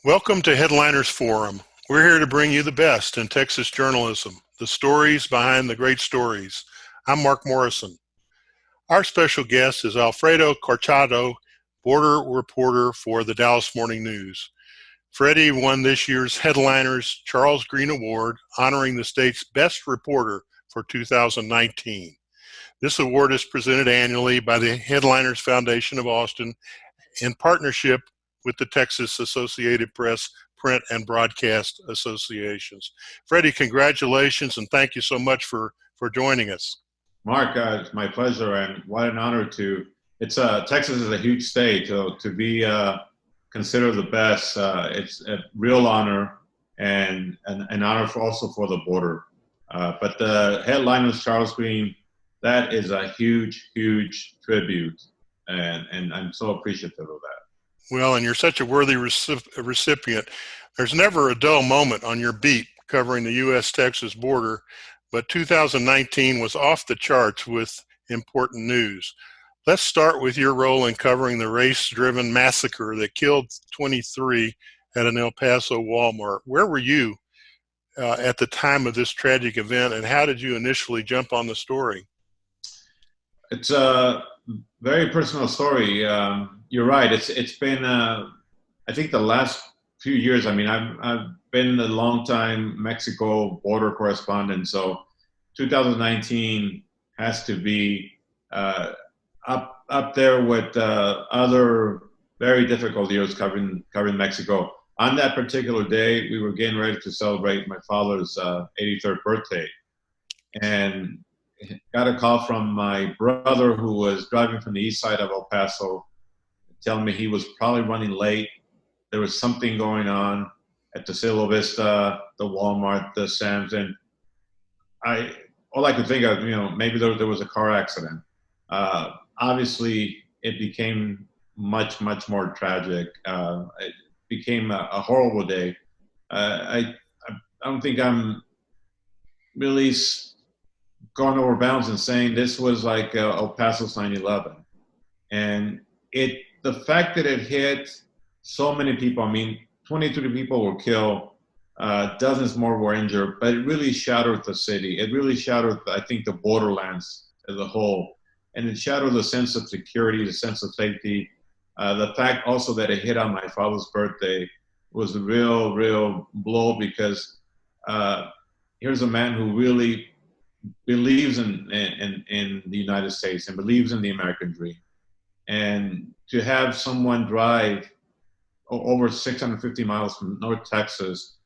Welcome to Headliners Forum. We're here to bring you the best in Texas journalism, the stories behind the great stories. I'm Mark Morrison. Our special guest is Alfredo Corchado, border reporter for the Dallas Morning News. Freddy won this year's Headliners Charles Green Award, honoring the state's best reporter for 2019. This award is presented annually by the Headliners Foundation of Austin in partnership with the Texas Associated Press Print and Broadcast Associations. Freddie, congratulations and thank you so much for joining us. Mark, it's my pleasure, and what an honor to. Texas is a huge state, so to be considered the best, it's a real honor and an honor also for the border. But the headliners, Charles Green, that is a huge, huge tribute, and I'm so appreciative of that. Well, and you're such a worthy recipient. There's never a dull moment on your beat covering the U.S.-Texas border, but 2019 was off the charts with important news. Let's start with your role in covering the race-driven massacre that killed 23 at an El Paso Walmart. Where were you at the time of this tragic event, and how did you initially jump on the story? It's a very personal story. You're right. It's been I think the last few years. I mean, I've been a long time Mexico border correspondent, so 2019 has to be up there with other very difficult years covering Mexico. On that particular day, we were getting ready to celebrate my father's 83rd birthday, and got a call from my brother who was driving from the east side of El Paso, telling me he was probably running late. There was something going on at the Cielo Vista, the Walmart, the Sam's, and all I could think of, maybe there was a car accident. Obviously, it became much, much more tragic. It became a horrible day. I don't think I'm really going over bounds and saying this was like El Paso's 9/11, and the fact that it hit so many people. I mean, 23 people were killed, dozens more were injured, but it really shattered the city. It really shattered, I think, the borderlands as a whole, and it shattered the sense of security, the sense of safety. The fact also that it hit on my father's birthday was a real blow, because here's a man who really believes in the United States and believes in the American dream. And to have someone drive over 650 miles from North Texas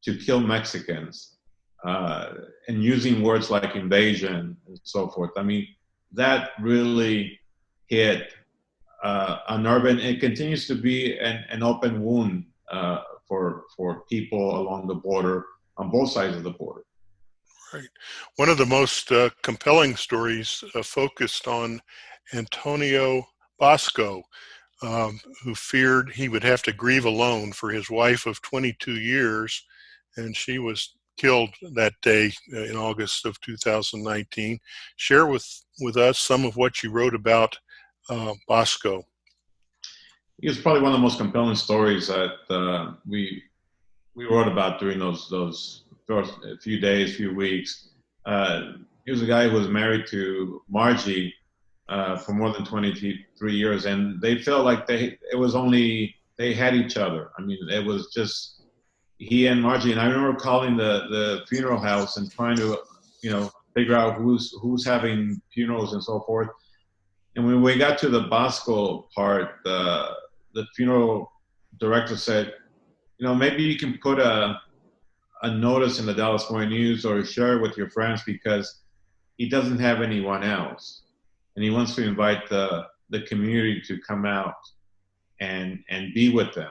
to kill Mexicans, and using words like invasion and so forth, I mean, that really hit a nerve, and it continues to be an open wound for people along the border, on both sides of the border. Right. One of the most compelling stories focused on Antonio Bosco, who feared he would have to grieve alone for his wife of 22 years, and she was killed that day in August of 2019. Share with us some of what you wrote about Bosco. It was probably one of the most compelling stories that we wrote about during those first few days, few weeks. He was a guy who was married to Margie for more than 23 years, and they felt like they had each other. I mean, it was just he and Margie. And I remember calling the funeral house and trying to, figure out who's having funerals and so forth. And when we got to the Bosco part, the funeral director said, maybe you can put a notice in the Dallas Morning News or share it with your friends, because he doesn't have anyone else, and he wants to invite the community to come out and be with them.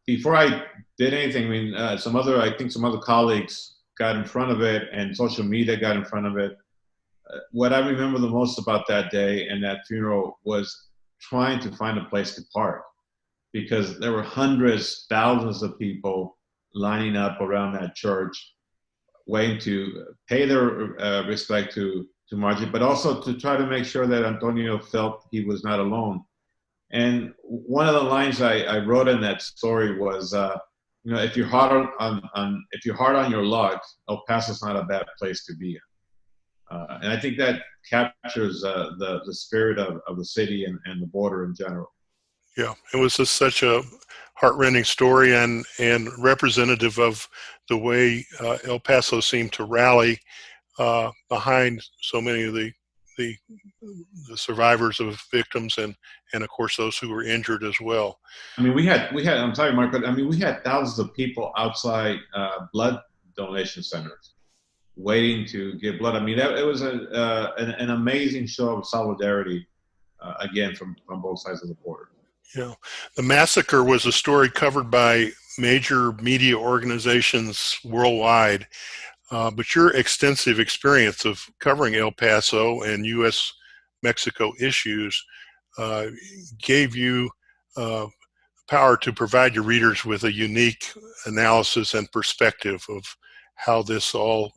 Before I did anything, I mean, some other colleagues got in front of it, and social media got in front of it. What I remember the most about that day and that funeral was trying to find a place to park, because there were hundreds, thousands of people lining up around that church, waiting to pay their respect to Margie, but also to try to make sure that Antonio felt he was not alone. And one of the lines I wrote in that story was, if you're hard if you're hard on your luck, El Paso's not a bad place to be in. And I think that captures the spirit of the city and the border in general. Yeah, it was just such a heartrending story and representative of the way El Paso seemed to rally behind so many of the survivors of victims and of course those who were injured as well. I mean, we had. I'm sorry, Mark, but I mean, we had thousands of people outside blood donation centers waiting to give blood. I mean, it was an amazing show of solidarity, again, from both sides of the border. Yeah, the massacre was a story covered by major media organizations worldwide, but your extensive experience of covering El Paso and U.S.-Mexico issues gave you power to provide your readers with a unique analysis and perspective of how this all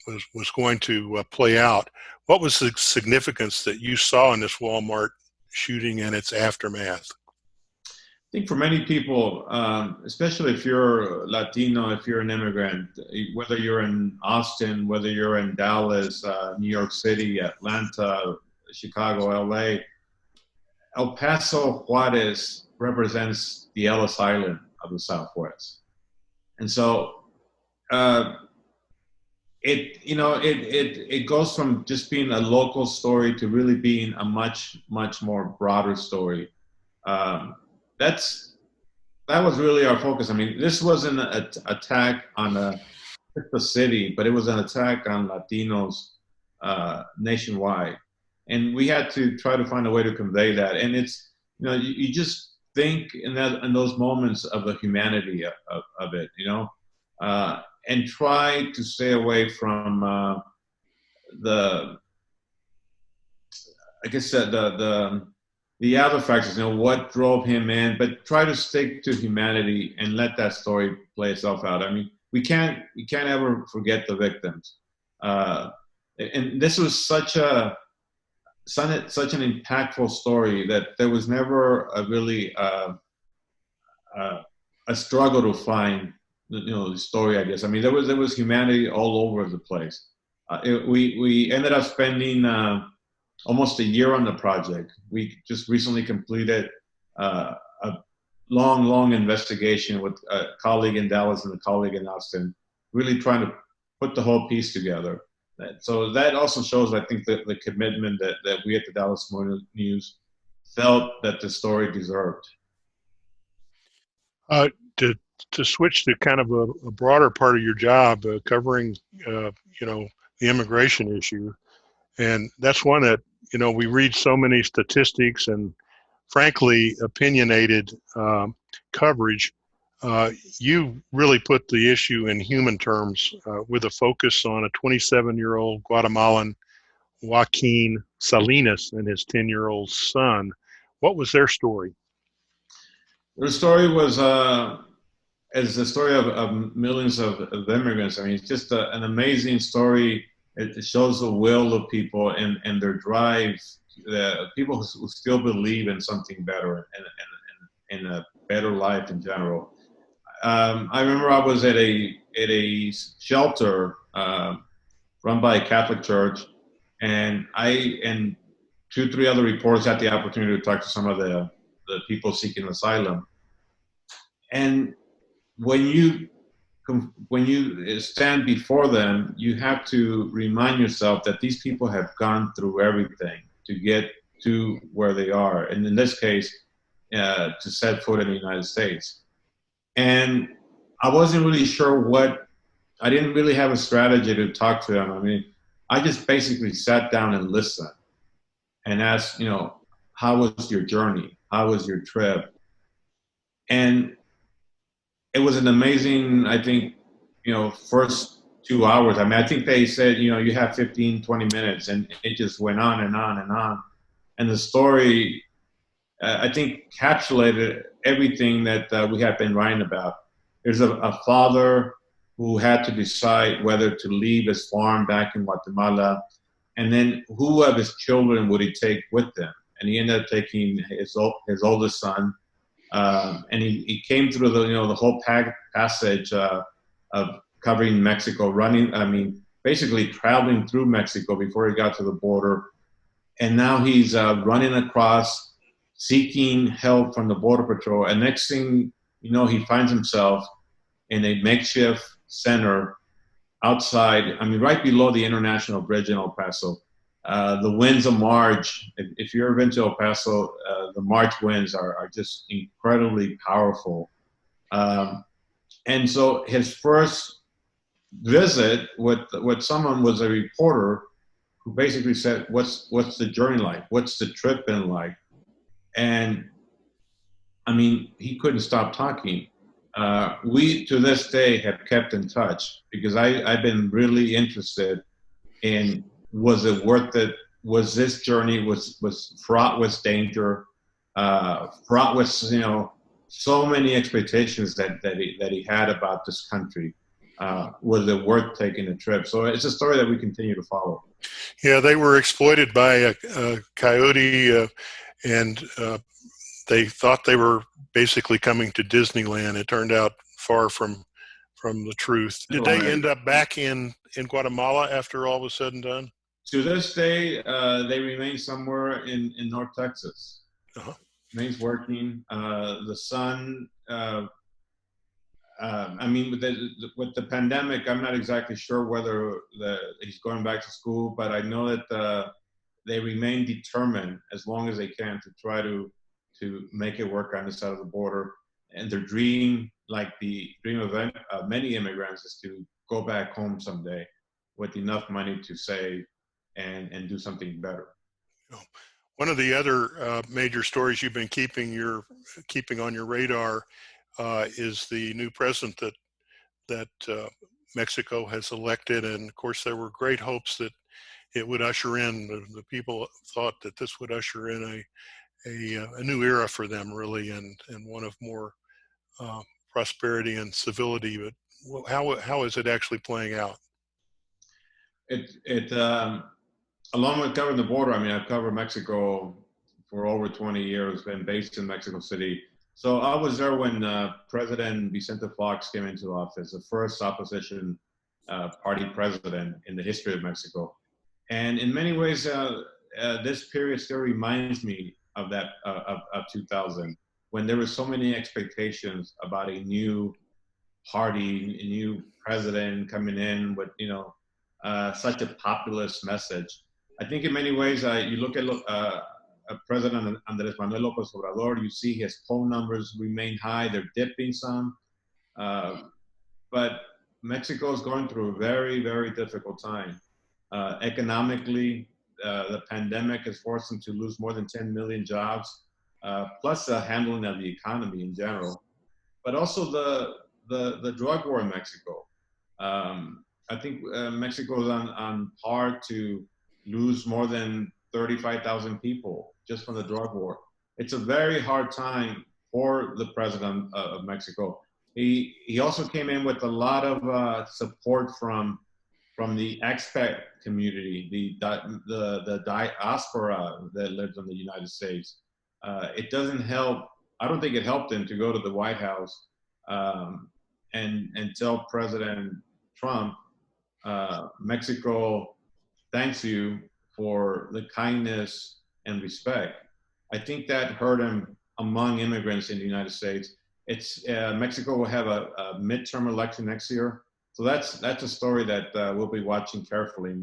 was going to play out. What was the significance that you saw in this Walmart shooting and its aftermath? I think for many people, especially if you're Latino, if you're an immigrant, whether you're in Austin, whether you're in Dallas, New York City, Atlanta, Chicago, LA, El Paso, Juarez represents the Ellis Island of the Southwest. And so it goes from just being a local story to really being a much more broader story. That was really our focus. I mean, this wasn't an attack on the city, but it was an attack on Latinos nationwide, and we had to try to find a way to convey that. And it's, you just think in those moments of the humanity of it, and try to stay away from the other factors, what drove him in, but try to stick to humanity and let that story play itself out. I mean, we can't ever forget the victims. And this was such an impactful story that there was never a struggle to find the story, I guess. I mean, there was humanity all over the place. We ended up spending almost a year on the project. We just recently completed a long investigation with a colleague in Dallas and a colleague in Austin, really trying to put the whole piece together. So that also shows, I think, the commitment that we at the Dallas Morning News felt that the story deserved. To switch to kind of a broader part of your job, covering the immigration issue, and that's one that we read so many statistics and frankly opinionated coverage. You really put the issue in human terms with a focus on a 27-year-old Guatemalan, Joaquin Salinas, and his 10-year-old son. What was their story? Their story was as the story of millions of immigrants. I mean, it's just an amazing story. It shows the will of people and their drive, people who still believe in something better and a better life in general. I remember I was at a shelter run by a Catholic church, and I and 2-3 other reporters had the opportunity to talk to some of the people seeking asylum. And when you stand before them, you have to remind yourself that these people have gone through everything to get to where they are, and in this case, to set foot in the United States. And I wasn't really sure I didn't really have a strategy to talk to them. I mean, I just basically sat down and listened and asked, how was your journey? How was your trip? And it was an amazing, I think, first 2 hours. I mean, I think they said, you have 15, 20 minutes, and it just went on and on and on. And the story, I think, encapsulated everything that we have been writing about. There's a father who had to decide whether to leave his farm back in Guatemala, and then who of his children would he take with him. and he ended up taking his oldest son, and he came through the whole passage of covering Mexico, basically traveling through Mexico before he got to the border, and now he's running across, seeking help from the Border Patrol, and next thing you know, he finds himself in a makeshift center outside, right below the International Bridge in El Paso. The winds of March, if you've ever been to El Paso, the March winds are just incredibly powerful. And so his first visit with someone was a reporter who basically said, what's the journey like? What's the trip been like? And he couldn't stop talking. We, to this day, have kept in touch because I've been really interested in, was it worth it? Was this journey was fraught with danger, fraught with so many expectations that he had about this country? Was it worth taking a trip? So it's a story that we continue to follow. Yeah, they were exploited by a coyote, and they thought they were basically coming to Disneyland. It turned out far from the truth. Did they end up back in Guatemala after all was said and done? To this day, they remain somewhere in North Texas. Uh-huh. Remains working. The son, with the pandemic, I'm not exactly sure whether he's going back to school, but I know that they remain determined as long as they can to try to make it work on this side of the border. And their dream, like the dream of many immigrants, is to go back home someday with enough money to save and do something better. One of the other major stories you've been keeping on your radar is the new president that Mexico has elected, and of course there were great hopes that it would usher in. The people thought that this would usher in a new era for them, really, and one of more prosperity and civility. But how is it actually playing out? Along with covering the border, I've covered Mexico for over 20 years, been based in Mexico City. So I was there when President Vicente Fox came into office, the first opposition party president in the history of Mexico. And in many ways, this period still reminds me of that, of 2000, when there were so many expectations about a new party, a new president coming in with, such a populist message. I think in many ways, you look at President Andrés Manuel López Obrador, you see his poll numbers remain high. They're dipping some. But Mexico is going through a very, very difficult time. Economically, the pandemic has forced them to lose more than 10 million jobs, plus the handling of the economy in general. But also the drug war in Mexico. I think Mexico is on par to lose more than 35,000 people just from the drug war. It's a very hard time for the president of Mexico. He also came in with a lot of support from the expat community, the diaspora that lives in the United States. It doesn't help. I don't think it helped him to go to the White House and tell President Trump, Mexico thanks you for the kindness and respect. I think that hurt him among immigrants in the United States. Mexico will have a midterm election next year. So that's a story that we'll be watching carefully.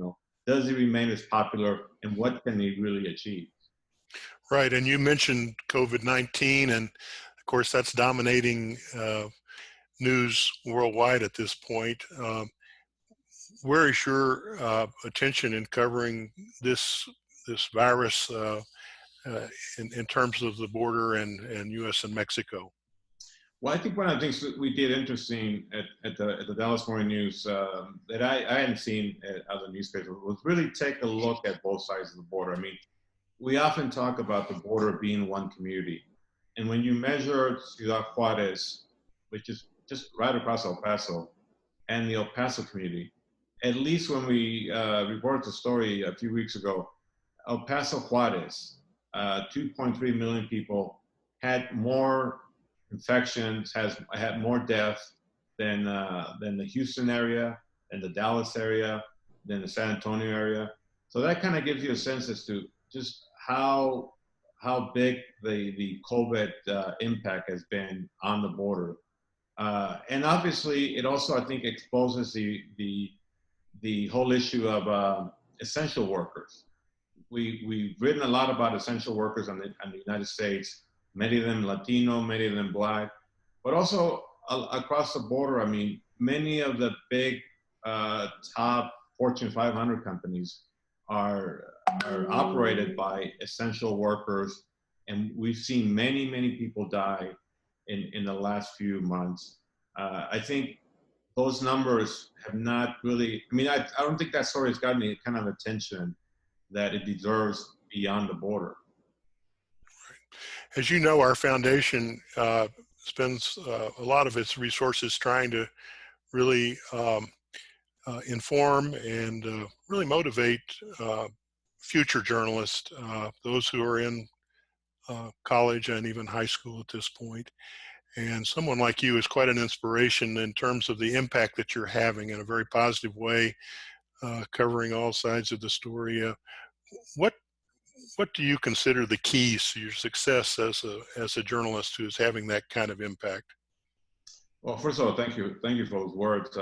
Does he remain as popular, and what can he really achieve? Right, and you mentioned COVID-19, and of course that's dominating news worldwide at this point. Where is your attention in covering this virus in terms of the border and U.S. and Mexico? Well, I think one of the things that we did interesting at the Dallas Morning News that I hadn't seen at other newspapers was really take a look at both sides of the border. We often talk about the border being one community. And when you measure Ciudad Juarez, which is just right across El Paso, and the El Paso community, at least when we reported the story a few weeks ago, El Paso Juarez, 2.3 million people, had more infections, had more deaths than the Houston area, and the Dallas area, than the San Antonio area. So that kind of gives you a sense as to just how big the COVID impact has been on the border. And obviously, it also, I think, exposes the whole issue of essential workers. We've written a lot about essential workers on the United States, many of them Latino, many of them Black, but also across the border. I mean, many of the big top Fortune 500 companies are operated by essential workers, and we've seen many people die in the last few months. I think those numbers have not really, I mean, I don't think that story has gotten the kind of attention that it deserves beyond the border. As you know, our foundation spends a lot of its resources trying to really inform and really motivate future journalists, those who are in college and even high school at this point. And someone like you is quite an inspiration in terms of the impact that you're having in a very positive way, covering all sides of the story. What do you consider the keys to your success as a journalist who is having that kind of impact? Well, first of all, thank you for those words.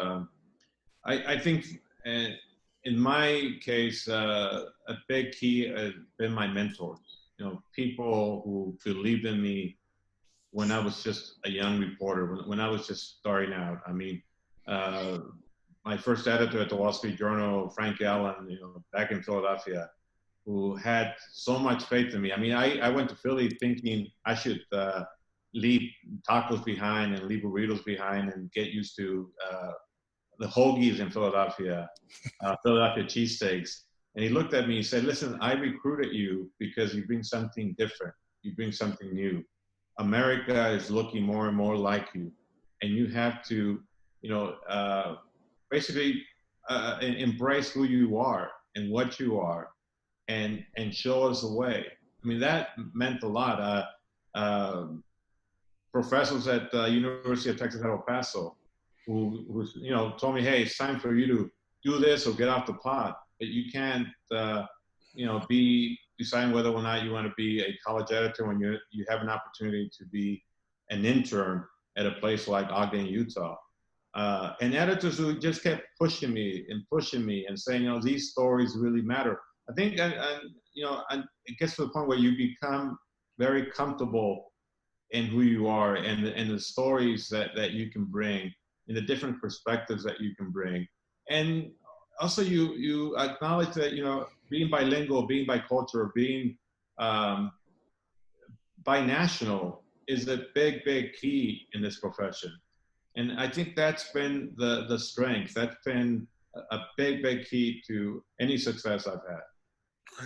I think in my case, a big key has been my mentors. You know, people who believed in me when I was just a young reporter, when I was just starting out. I mean, my first editor at the Wall Street Journal, Frank Allen, you know, back in Philadelphia, who had so much faith in me. I mean, I went to Philly thinking I should leave tacos behind and leave burritos behind and get used to the hoagies in Philadelphia, Philadelphia cheesesteaks. And he looked at me and said, listen, I recruited you because you bring something different. You bring something new. America is looking more and more like you. And you have to, you know, basically embrace who you are and what you are and show us the way. I mean, that meant a lot. Professors at the University of Texas at El Paso who you know, told me, hey, it's time for you to do this or get off the pot. But you can't, you know, be deciding whether or not you want to be a college editor when you have an opportunity to be an intern at a place like Ogden, Utah. And editors who just kept pushing me and saying, you know, these stories really matter. I think, you know, it gets to the point where you become very comfortable in who you are and the stories that you can bring and the different perspectives that you can bring. And also you acknowledge that, you know, being bilingual, being bicultural, being binational is a big key in this profession. And I think that's been the strength. That's been a big key to any success I've had.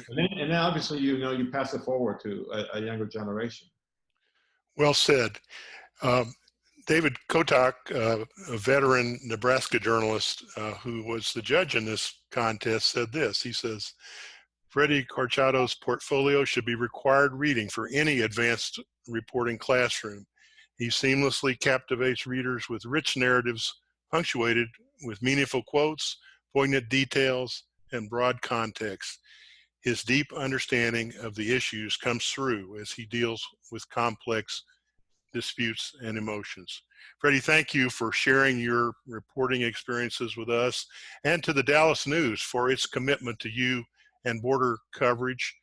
And then obviously, you know, you pass it forward to a younger generation. Well said. David Kotak, a veteran Nebraska journalist who was the judge in this contest, said this. He says, Freddy Corchado's portfolio should be required reading for any advanced reporting classroom. He seamlessly captivates readers with rich narratives punctuated with meaningful quotes, poignant details, and broad context. His deep understanding of the issues comes through as he deals with complex disputes and emotions. Freddy, thank you for sharing your reporting experiences with us and to the Dallas News for its commitment to you and border coverage.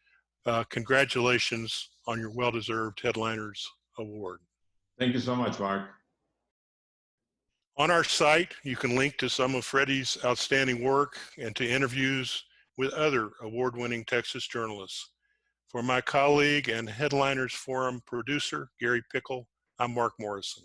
Congratulations on your well-deserved Headliners Award. Thank you so much, Mark. On our site, you can link to some of Freddy's outstanding work and to interviews with other award-winning Texas journalists. For my colleague and Headliners Forum producer, Gary Pickle, I'm Mark Morrison.